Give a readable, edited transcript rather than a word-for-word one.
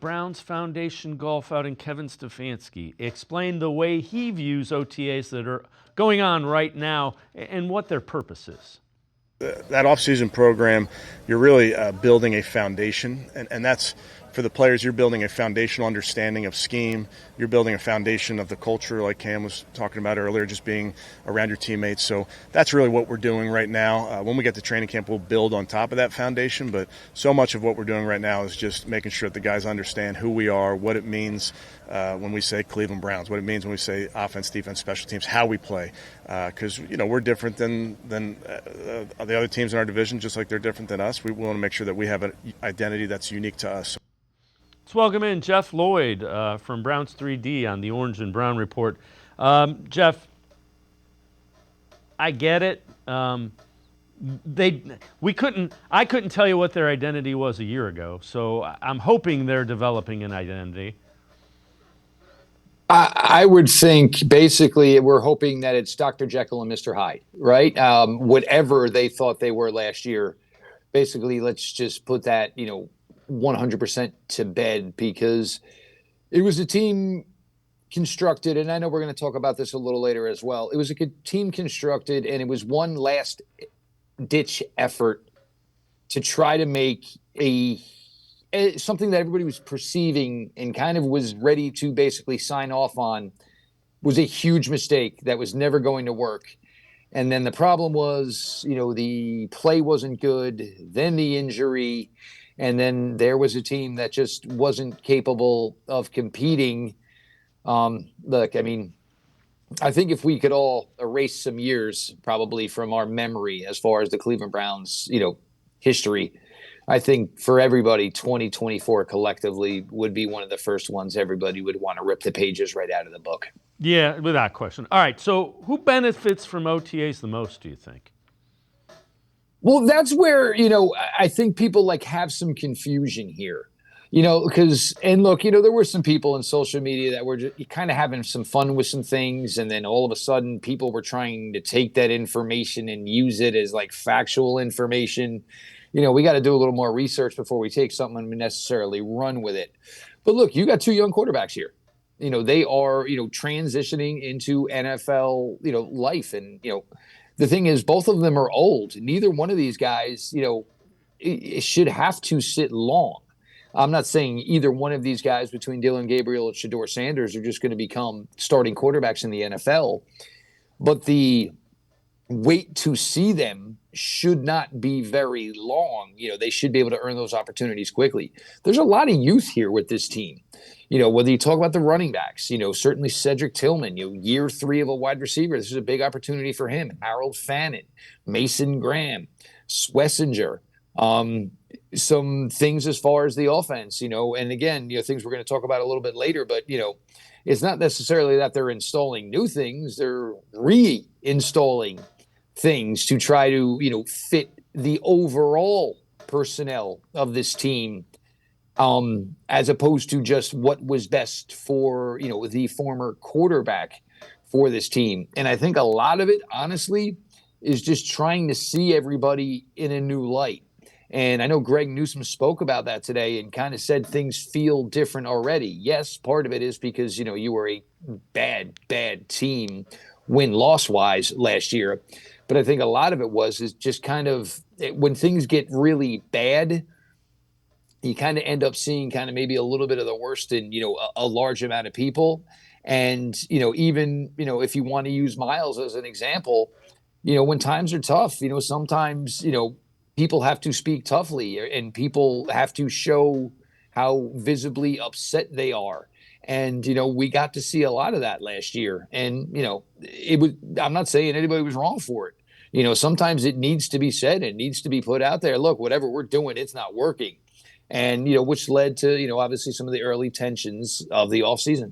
Browns Foundation golf outing, Kevin Stefanski, explained the way he views OTAs that are going on right now and what their purpose is. That off-season program, you're really building a foundation, and that's for the players. You're building a foundational understanding of scheme. You're building a foundation of the culture, like Cam was talking about earlier, just being around your teammates. So that's really what we're doing right now. When we get to training camp, we'll build on top of that foundation, but so much of what we're doing right now is just making sure that the guys understand who we are, what it means when we say Cleveland Browns, what it means when we say offense, defense, special teams, how we play. Because we're different than the other teams in our division, just like they're different than us. We want to make sure that we have an identity that's unique to us. Let's welcome in Jeff Lloyd from Browns 3D on the Orange and Brown Report. Jeff, I get it. I couldn't tell you what their identity was a year ago, so I'm hoping they're developing an identity. I would think basically we're hoping that it's Dr. Jekyll and Mr. Hyde, right? Whatever they thought they were last year, basically let's just put that, 100% to bed, because it was a team constructed, and I know we're going to talk about this a little later as well. It was a team constructed, and it was one last ditch effort to try to make something that everybody was perceiving and kind of was ready to basically sign off on was a huge mistake that was never going to work. And then the problem was, the play wasn't good, then the injury, and then there was a team that just wasn't capable of competing. Look, I think if we could all erase some years probably from our memory as far as the Cleveland Browns, history, I think for everybody, 2024 collectively would be one of the first ones everybody would want to rip the pages right out of the book. Yeah, without question. All right, so who benefits from OTAs the most, do you think? Well, that's where, I think people have some confusion here, because, and look, there were some people in social media that were just kind of having some fun with some things. And then all of a sudden people were trying to take that information and use it as factual information. We got to do a little more research before we take something and necessarily run with it. But look, you got two young quarterbacks here. They are, transitioning into NFL, life. And, the thing is, both of them are old. Neither one of these guys, it should have to sit long. I'm not saying either one of these guys between Dylan Gabriel and Shedeur Sanders are just going to become starting quarterbacks in the NFL. But the wait to see them should not be very long. They should be able to earn those opportunities quickly. There's a lot of youth here with this team. Whether you talk about the running backs, certainly Cedric Tillman, year 3 of a wide receiver. This is a big opportunity for him. Harold Fannin, Mason Graham, Swessinger. Some things as far as the offense, and again, things we're going to talk about a little bit later, but, it's not necessarily that they're installing new things. They're reinstalling things to try to, fit the overall personnel of this team, as opposed to just what was best for, the former quarterback for this team. And I think a lot of it, honestly, is just trying to see everybody in a new light. And I know Greg Newsome spoke about that today and kind of said things feel different already. Yes, part of it is because, you were a bad team win-loss wise last year. But I think a lot of it is just kind of when things get really bad, you kind of end up seeing kind of maybe a little bit of the worst in, a large amount of people. And, even, if you want to use Miles as an example, when times are tough, sometimes, people have to speak toughly and people have to show how visibly upset they are. And, we got to see a lot of that last year. And, I'm not saying anybody was wrong for it. Sometimes it needs to be said. It needs to be put out there. Look, whatever we're doing, it's not working. And, which led to, obviously some of the early tensions of the offseason.